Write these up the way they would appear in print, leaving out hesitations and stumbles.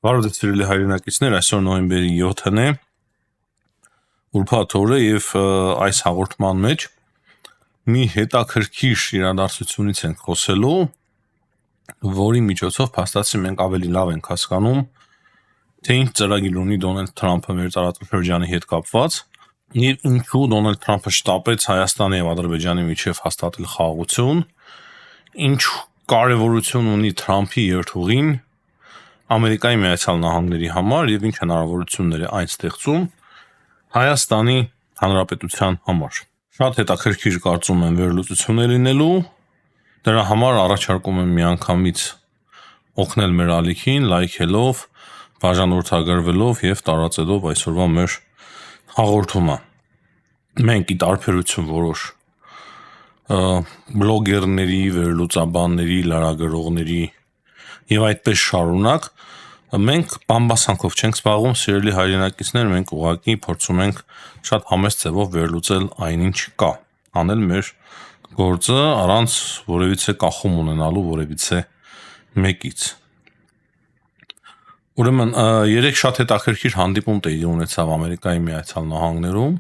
Բարև սիրելի հայրենակիցներ, այսօր նոյեմբերի 7-ն է, ուրբաթ օրը եւ այս հաղորդման մեջ մի հետաքրքիր իրադարձությունից ենք խոսելու, որի միջոցով փաստացի մենք ավելի լավ ենք հասկանում, թե ինչ ծրագիր ունի Դոնալդ Թրամփը մեր տարածաշրջանի հետ կապված եւ ինչու Դոնալդ Թրամփը շտապեց Հայաստանի եւ Ադրբեջանի միջեւ հաստատել խաղաղություն, ինչ կարեւորություն ունի Թրամփի երթուղին Ամերիկայի Միացյալ Նահանգների համար եւ ինչ հնարավորություններ է այն ստեղծում Հայաստանի Հանրապետության համար։ Շատ հետաքրքիր կարծում եմ վերլուծություններ լինելու, դրա համար առաջարկում եմ միանգամից օգնել մեր ալիքին, լայքելով, բաժանորդագրվելով եւ տարածելով այսօրվա մեր հաղորդումը։ Մենք ի տարբերություն որոշ բլոգերների, վերլուծաբանների, լրագրողների եւ այդպես շարունակ մենք բամբասանքով չենք զբաղվում, սիրելի հայրենակիցներ, մենք ուղղակի փորձում ենք շատ համեստ ձևով վերլուծել այնինչ կա, անել մեր գործը առանց որևիցե կախում ունենալու որևիցե մեկից։ Ուրեմն երեք շատ հետաքրքիր հանդիպում տեղի ունեցավ Ամերիկայի Միացյալ Նահանգներում,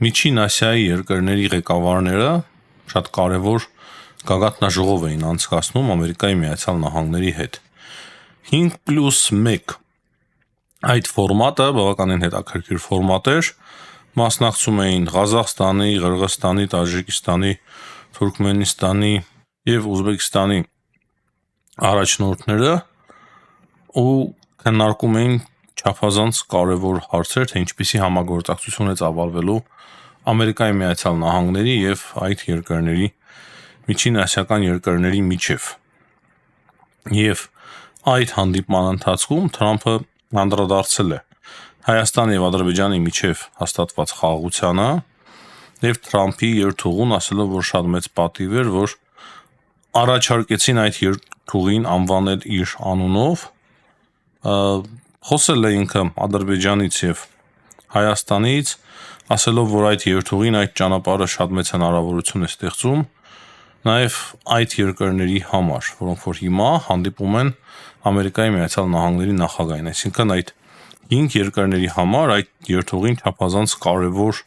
Միջին Ասիայի երկրների ղեկավարները շատ կարևոր գագաթնաժողով էին անցկացնում Ամերիկայի Միացյալ Նահանգների հետ։ 5+1 այդ ֆորմատը բավականին հետաքրքիր ֆորմատ էր, մասնակցում էին Ղազախստանի, Ղրղստանի, Տաջիկստանի, Թուրքմենստանի եւ Ուզբեկստանի առաջնորդները ու քննարկում էին չափազանց կարևոր հարցեր, թե ինչպիսի համագործակցություն է ծավալվելու Ամերիկայի Միացյալ Նահանգների եւ այդ երկրների միջին ասիական երկրների միջև։ Եվ այդ հանդիպման ընթացքում Թրամփը անդրադարձել է Հայաստանի եւ Ադրբեջանի միջև հաստատված խաղաղությանը եւ Թրամփի երթուղուն ասելով, որ շատ մեծ պատիվ էր, որ առաջարկեցին այդ երթուղին անվանել իր անունով, խոսել է ինքը Ադրբեջանից եւ Հայաստանից, ասելով, որ այդ երթուղին, այդ ճանապարհը շատ մեծ հնարավորություն է ստեղծում նաեւ այդ երկրների համար, որոնք որ հիմա հանդիպում են Ամերիկայի Միացյալ Նահանգների նախագահին, այսինքն այդ 5 երկրների համար այդ երթուղին չափազանց կարևոր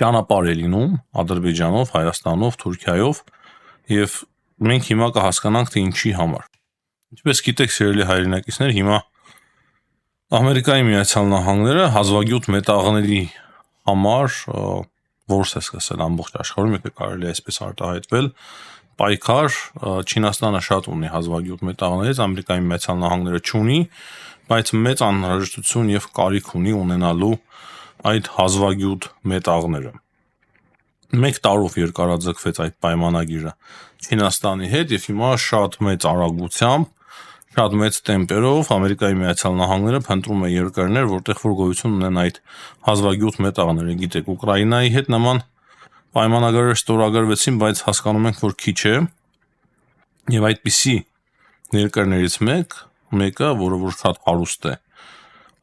ճանապարհ է լինում Ադրբեջանով, Հայաստանով, Թուրքիայով եւ մենք հիմա կհասկանանք, թե ինչի համար։ Ինչպես գիտեք, սիրելի հայրենակիցներ, հիմա Ամերիկայի Միացյալ Նահանգները հազվագյուտ մետաղների համար որս է սկսել ամբողջ աշխարհում, եթե կարելի է այսպես արտահայտվել, պայքար, Չինաստանը շատ ունի հազվագյուտ մետաղներից, Ամերիկայի Միացյալ Նահանգները չունի, բայց մեծ անհրաժեշտություն եւ կարիք ունի ունենալու այդ հազվագյուտ մետաղները։ 1 տարով երկարաձգվեց այդ պայմանագիրը Չինաստանի հետ եւ հիմա շատ մեծ արագությամբ, շատ մեծ տեմպերով Ամերիկայի Միացյալ Նահանգները փնտրում է երկրներ, որտեղ որ գոյություն ունեն այդ հազվագյուտ մետաղները։ Գիտեք, Ուկրաինայի հետ նման պայմանագրեր ստորագրվեցին, բայց հասկանում ենք, որ քիչ է։ Եվ այդպիսի երկրներից մեկը, որը որ շատ հարուստ է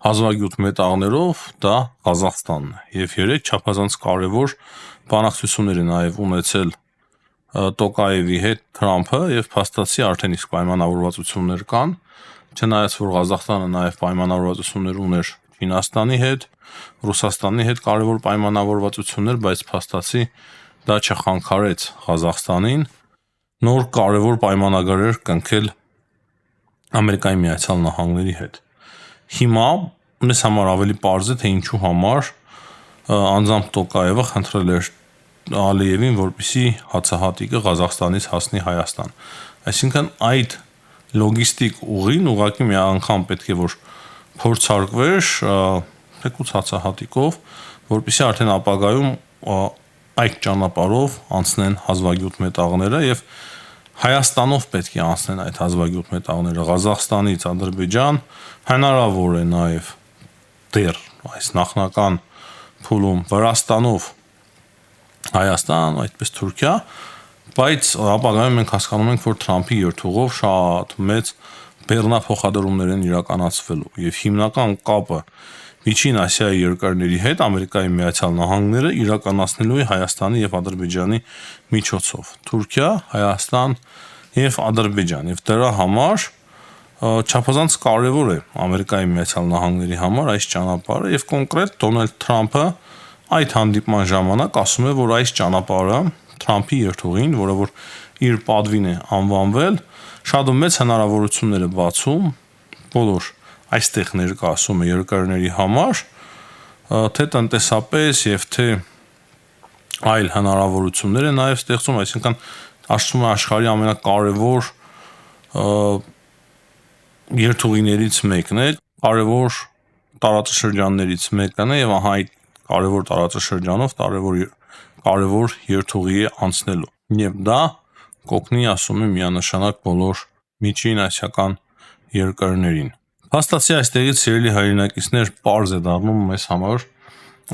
հազվագյուտ մետաղներով, դա Ղազախստանն է։ Եվ երեք չափազանց կարևոր բանակցություններ է նաև ունեցել Տոկաևի հետ Թրամփը եւ փաստացի արդեն իսկ պայմանավորվածություններ կան, չնայած որ Ղազախստանը նաև պայմանավորվածություններ ուներ Չինաստանի հետ, Ռուսաստանի հետ կարևոր պայմանավորվածություններ, բայց փաստացի դա չխանգարեց Ղազախստանին նոր կարևոր պայմանագրեր կնքել Ամերիկայի Միացյալ Նահանգների հետ։ Հիմա մեզ համար ավելի պարզ է, թե ինչու համար անձամբ Տոկաևը խնդրել էր Ալիևին, որպեսզի հացահատիկը Ղազախստանից հասնի Հայաստան։ Այսինքն այդ լոգիստիկ ուղին ուղղակի մի անգամ պետք է որ փորձարկվեր թեկուզ հացահատիկով, որպեսզի արդեն ապագայում այդ ճանապարհով անցնեն հազվագյուտ մետաղները եւ Հայաստանով պետք է անցնեն այդ հազվագյուտ մետաղները Ղազախստանից Ադրբեջան, հնարավոր է նաեւ դեռ այս նախնական փուլում Վրաստանով Հայաստան, այդպես Թուրքիա, բայց ապագայում մենք հասկանում ենք, որ Թրամփի երթուղով շատ մեծ բեռնափոխադրումներ են իրականացվելու եւ հիմնական կապը Միջին Ասիայի երկրների հետ Ամերիկայի Միացյալ Նահանգները իրականացնելու է Հայաստանի եւ Ադրբեջանի միջոցով։ Թուրքիա, Հայաստան եւ Ադրբեջան եւ դրա համար չափազանց կարևոր է Ամերիկայի Միացյալ Նահանգների համար այս ճանապարհը եւ կոնկրետ Դոնալդ Թրամփը այդ հանդիպման ժամանակ ասում է, որ այս ճանապարհը Թրամփի երթուղին, որը որ իր պատվին է անվանվել, շատ մեծ հնարավորություններ է բացում բոլոր այստեղ ներկայացումը երկրների համար, թե տնտեսապես եւ թե այլ հնարավորություններ է նաեւ ստեղծում, այսինքն ասում է աշխարհի ամենակարևոր երթուղիներից մեկն է, կարևոր տարածաշրջաններից մեկն է եւ ահա այդ կարևոր տարածաշրջանով կարևոր երթուղի է անցնելու եւ դա կօգնի, ասում է, միանշանակ բոլոր միջին ասիական երկրներին։ Փաստացի այստեղից սիրելի հայրենակիցներ պարզ է դառնում մեզ համար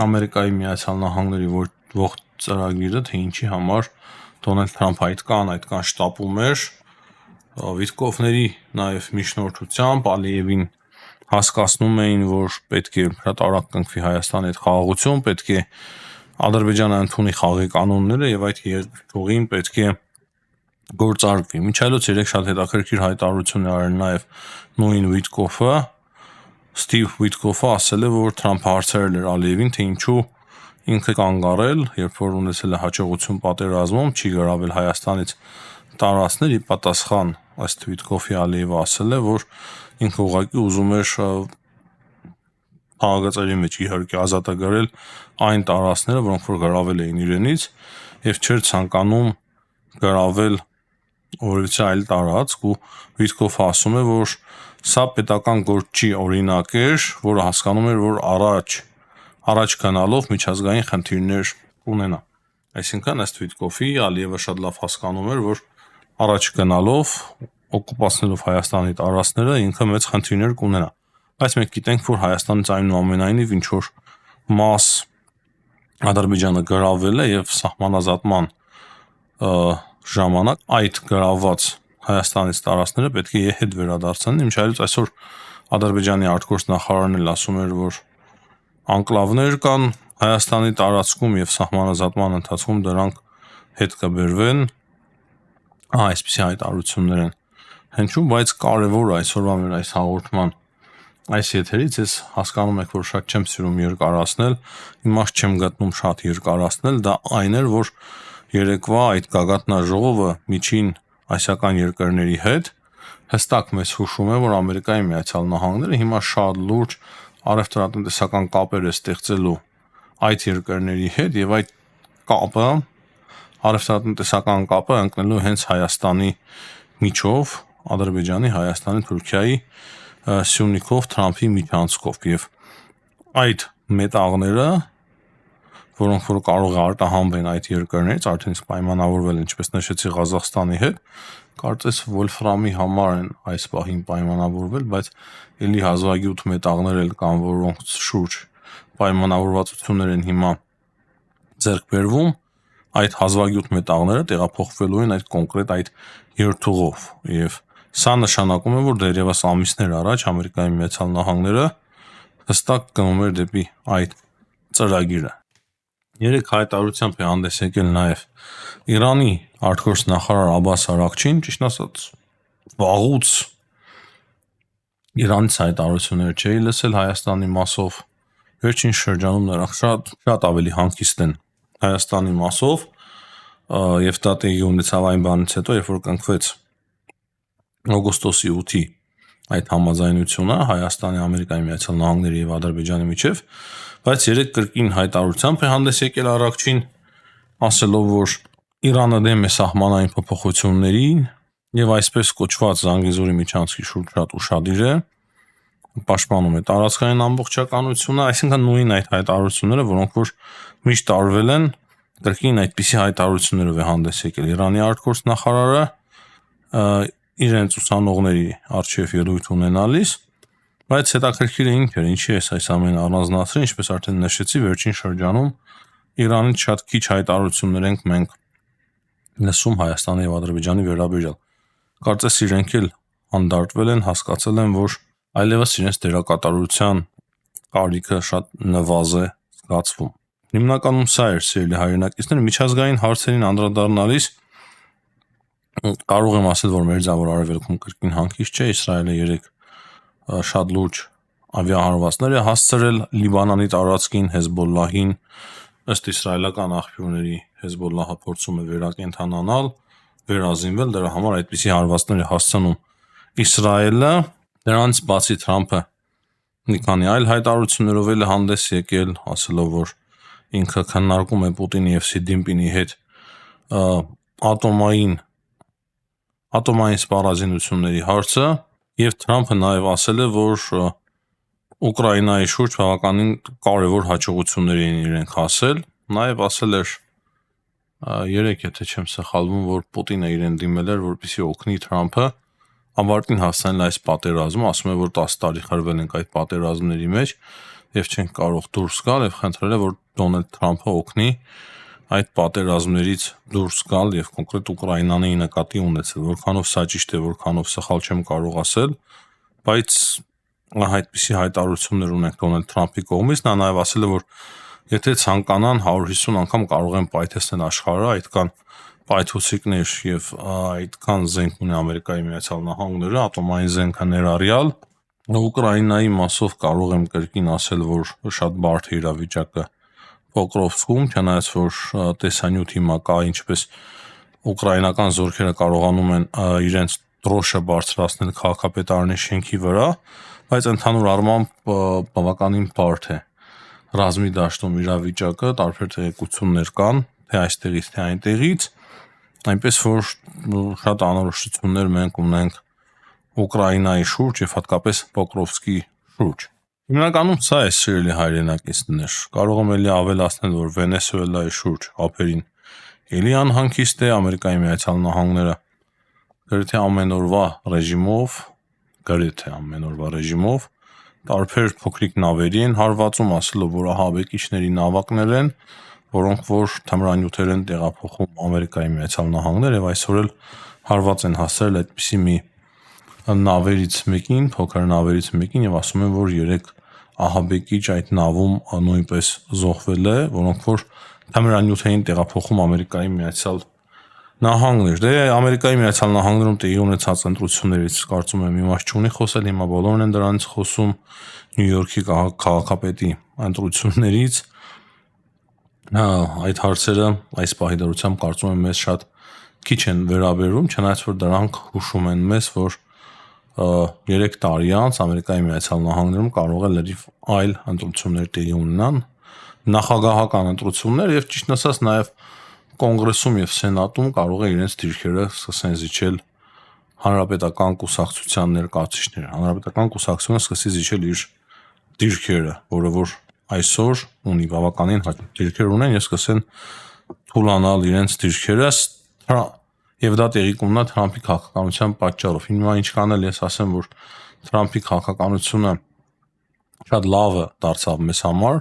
Ամերիկայի Միացյալ Նահանգների ողջ ծրագիրը, թե ինչի համար Դոնալդ Թրամփը այդքան շտապում էր Վիտկոֆների նաև միջնորդությամբ Ալիևին հասկացնում էին, որ պետք է հրատարակ կնքվի Հայաստանի հետ խաղաղություն, պետք է Ադրբեջանը ընդունի խաղի կանոնները եւ այդ երթուղին պետք է գործարկվի։ Մինչ այլոց երեք շատ հետաքրքիր հայտարարություն է արել նաև նույն Վիտկոֆը, Ստիվ Վիտկոֆը ասել է, որ Թրամփը հարցրել էր Ալիևին, թե ինչու ինքը կանգ առել, երբ որ ունեցել է հաջողություն պատերազմում, չի գրավել Հայաստանից տարածքներ, ի պատասխան ըստ Վիտկոֆի Ալիևը ասել է, որ ինքը ուղղակի ուզում էր աղագծերի մեջ իհարկե ազատագրել այն տարածքները, որոնք որ գրավել էին իրենից եւ չէր ցանկանում գրավել որևէ այլ տարածք ու Վիտկոֆը ասում է, որ սա պետական գործի օրինակ էր, որը հասկանում էր, որ առաջ գնալով միջազգային խնդիրներ ունենա։ Այսինքն ըստ Վիտկոֆի Ալիևը շատ լավ հասկանում էր, որ առաջ գնալով օկուպացնելով Հայաստանի տարածքները ինքը մեծ խնդիրներ կունենա։ Բայց մենք գիտենք, որ Հայաստանից այնուամենայնիվ ինչ որ մաս Ադրբեջանը գրավել է եւ սահմանազատման ժամանակ այդ գրաված Հայաստանից տարածքները պետք է հետ վերադարձնեն։ Ինչ այլոց այսօր Ադրբեջանի արտգործնախարարն էլ ասում էր, որ անկլավներ կան Հայաստանի տարածքում եւ սահմանազատման ընթացքում դրանք հետ կբերվեն։ Այսպիսի հայտարարություններ են հնչում, բայց կարևոր այսօրվա մեր այս հաղորդման այս եթերից ես հասկանում եք, որ շատ չեմ սիրում երկարացնել, իմաստ չեմ գտնում շատ երկարացնել, դա այն էր, որ երեկվա այդ գագաթնաժողովը միջին ասիական երկրների հետ հստակ մեզ հուշում է, որ Ամերիկայի Միացյալ Նահանգները հիմա շատ լուրջ առևտրատնտեսական կապեր է ստեղծելու այդ երկրների հետ եւ այդ կապը առևտրատնտեսական կապը ընկնելու հենց Հայաստանի միջով, Ադրբեջանի, Հայաստանի, Թուրքիայի Սյունիքով Թրամփի միջանցքով եւ այդ մետաղները, որոնք որ կարող է արտահանվեն այդ երկրներից, արդեն իսկ պայմանավորվել, ինչպես նշեցի, Ղազախստանի հետ, կարծես վոլֆրամի համար են այս պահին պայմանավորվել, բայց ելի հազվագյուտ մետաղներ էլ կան, որոնց շուրջ պայմանավորվածություններ են հիմա ձեռք բերվում, այդ հազվագյուտ մետաղները տեղափոխվելու են այդ կոնկրետ այդ երթուղով եւ սա նշանակում է, որ դեռևս ամիսներ առաջ Ամերիկայի Միացյալ Նահանգները հստակ գնում էր դեպի այդ ծրագիրը։ Երեք հայտարարությամբ է հանդես եկել նաև Իրանի արտգործնախարար Աբբաս Արաքչին, ճիշտ ասած, վաղուց Իրանից հայտարարություններ չէի լսել Հայաստանի մասով։ Վերջին շրջանում նրանք շատ ավելի հանգիստ են Հայաստանի մասով եւ դա տեղի ունեցավ այն բանից հետո, երբ որ կնքվեց օգոստոսի 8-ի այդ համաձայնությունը Հայաստանի, Ամերիկայի Միացյալ Նահանգների եւ Ադրբեջանի միջև, բայց երեք կրկին հայտարարությամբ է հանդես եկել Արաքչին, ասելով, որ Իրանը դեմ է սահմանային փոփոխություններին եւ այսպես կոչված Զանգեզուրի միջանցքի շուրջ շատ ուշադիր է, պաշտպանում է տարածքային ամբողջականությունը, այսինքն նույն այդ հայտարարությունները, որոնք որ միշտ տարվել են, կրկին այդպիսի հայտարարություններով է հանդես եկել Իրանի արտգործնախարարը իրենց ուսանողների արչիվ ելույթ ունենալիս, բայց հետաքրքիրը ինքը ինչի է այս ամենը առանձնացրել, ինչպես արդեն նշեցի, վերջին շրջանում Իրանից շատ քիչ հայտարարություններ ենք մենք լսում Հայաստանի եւ Ադրբեջանի վերաբերյալ։ Կարծես իրենք էլ անդարտվել են, հասկացել են, որ այլևս իրենց դերակատարության կարիքը շատ նվազ է զգացվում։ Հիմնականում սա էր, սիրելի հայրենակիցներ, միջազգային հարցերին անդրադառնալիս Կարող եմ ասել, որ Մերձավոր Արևելքում կրկին հանգիստ չէ, Իսրայելը 3 շատ լուրջ ավիահարվածներ է հասցրել Լիբանանի տարածքին Հեզբոլլահին, ըստ իսրայելական աղբյուրների Հեզբոլլահը փորձում է վերակենդանանալ, վերազինվել, դրա համար այդպիսի հարվածներ է հասցնում Իսրայելը, դրանից բացի Թրամփը մի քանի այլ հայտարարություններով էլ հանդես եկել, ասելով, որ ինքը քննարկում է Պուտինի եւ Սի Դինպինի հետ ատոմային սպառազինությունների հարցը, եւ Թրամփը նաեւ ասել է, որ Ուկրաինայի շուրջ բավականին կարևոր հաջողություններ էին իրենք հասել, նաեւ ասել էր երեք, եթե չեմ սխալվում, որ Պուտինը իրեն դիմել էր, որպեսզի օգնի Թրամփը ավարտին հասնել այս պատերազմը, ասում է, որ 10 տարի խրվել ենք այդ պատերազմների մեջ եւ չենք կարող դուրս գալ եւ խնդրել է, որ Դոնալդ Թրամփը օգնի այդ պատերազմներից դուրս գալ եւ կոնկրետ Ուկրաինանի նկատի ունեցել, որքանով սա ճիշտ է, որքանով սխալ չեմ կարող ասել, բայց այդպիսի հայտարարություններ ունենք Դոնալդ Թրամփի կողմից, նա նաեւ ասել է, որ եթե ցանկանան 150 անգամ կարող են պայթեցնել աշխարհը, այդքան պայթուցիկներ եւ այդքան զենք ունի Ամերիկայի Միացյալ Նահանգները, ատոմային զենքը ներառյալ, Ուկրաինայի մասով կարող եմ կրկին ասել, որ շատ բարդ է իրավիճակը Պոկրովսկում, չնայած որ տեսանյութ հիմա կա, ինչպես ուկրաինական զորքերը կարողանում են իրենց դրոշը բարձրացնել քաղաքապետարանի շենքի վրա, բայց ընդհանուր առմամբ բավականին բարդ է ռազմի դաշտում իրավիճակը, տարբեր տեղեկություններ կան, թե այստեղից, թե այնտեղից, այնպես որ շատ անորոշություններ մենք ունենք Ուկրաինայի շուրջ եւ հատկապես Պոկրովսկի շուրջ։ Հիմնականում սա է սիրելի հայրենակիցներ, կարող եմ ելի ավելացնել, որ Վենեսուելայի շուրջ ափերին ելի անհանգիստ է, Ամերիկայի Միացյալ Նահանգները գրեթե ամեն օրվա ռեժիմով տարբեր փոքրիկ նավերի են հարվածում, ասելով, որ ահաբեկիչների նավակներ են, որոնք որ թմրանյութեր են տեղափոխում Ամերիկայի Միացյալ Նահանգներ եւ այսօր էլ հարված են հասցրել այդպիսի մի նավերից մեկին, փոքր նավերից մեկին եւ ասում են, որ 3 ահաբեկիչ այդ նավում նույնպես զոհվել է, որոնք որ թմրանյութ էին տեղափոխում Ամերիկայի Միացյալ Նահանգներ։ Դե Ամերիկայի Միացյալ Նահանգներում տեղի ունեցած ընտրություններից կարծում եմ իմաստ չունի խոսել, հիմա բոլորն են դրանից խոսում, Նյու Յորքի քաղաքապետի ընտրություններից այդ հարցերը այս պահի դրությամբ կարծում եմ մեզ շատ քիչ են վերաբերում, չնայած որ դրանք հուշում են մեզ, որ 3 տարի անց Ամերիկայի Միացյալ Նահանգներում կարող է լրիվ այլ ընտրություններ տեղի ունենան, նախագահական ընտրություններ եւ ճիշտ ասած նաեւ կոնգրեսում եւ սենատում կարող է իրենց դիրքերը սկսեն զիջել հանրապետական կուսակցության ներկայացուցիչները։ Հանրապետական կուսակցությունը սկսի զիջել իր դիրքերը, որը որ այսօր ունի բավականին հաջող դիրքեր ունեն, եւ սկսեն թուլանալ իրենց դիրքերը եւ դա տեղի կունենա Թրամփի քաղաքականության պատճառով։ Հիմա ինչքան էլ ես ասեմ, որ Թրամփի քաղաքականությունը շատ լավը դարձավ մեզ համար,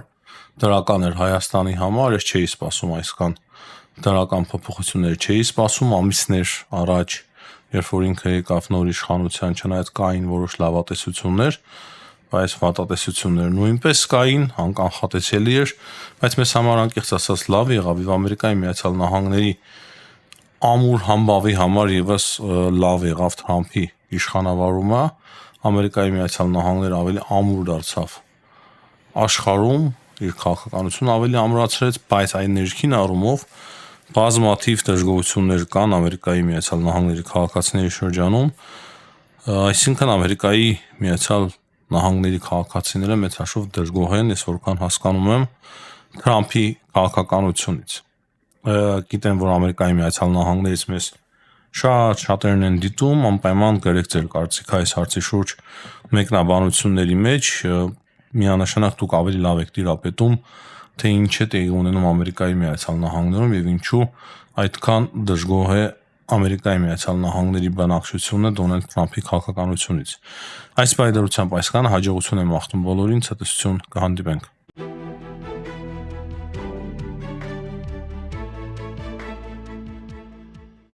դրական էր Հայաստանի համար, ես չէի սպասում այսքան դրական փոփոխություններ, չէի սպասում ամիսներ առաջ, երբ որ ինքը եկավ նոր իշխանության, չնայած կային որոշ լավատեսություններ, բայց վատատեսություններ նույնպես կային, անկանխատեսելի էր, բայց մեզ համար անկեղծ ասած լավ եղավ եւ Ամերիկայի Միացյալ Նահանգների ամուր համբավի համար եւս լավ եղավ Թրամփի իշխանավարումը, Ամերիկայի Միացյալ Նահանգները ավելի ամուր դարձավ աշխարհում, իր քաղաքականությունը ավելի ամրացրեց, բայց այն ներքին առումով բազմաթիվ դժգոհություններ կան Ամերիկայի Միացյալ Նահանգների քաղաքացիների շրջանում, այսինքն Ամերիկայի Միացյալ Նահանգների քաղաքացիները մեծ հաշվով դժգոհ են, ես որքան հասկանում եմ Թրամփի քաղաքականությունից։ Գիտեմ, որ Ամերիկայի Միացյալ Նահանգներից մեզ շատերն են դիտում, անպայման գրեք ձեր կարծիքը այս հարցի շուրջ մեկնաբանությունների մեջ, միանշանակ դուք ավելի լավ եք տիրապետում, թե ինչ է տեղի ունենում Ամերիկայի Միացյալ Նահանգներում եւ ինչու այդքան դժգոհ է Ամերիկայի Միացյալ Նահանգների բնակչությունը Դոնալդ Թրամփի քաղաքականությունից։ Այս բայդարությամբ այսքան հաջողություն եմ աղթում բոլորին, ցտեսություն, կհանդիպենք։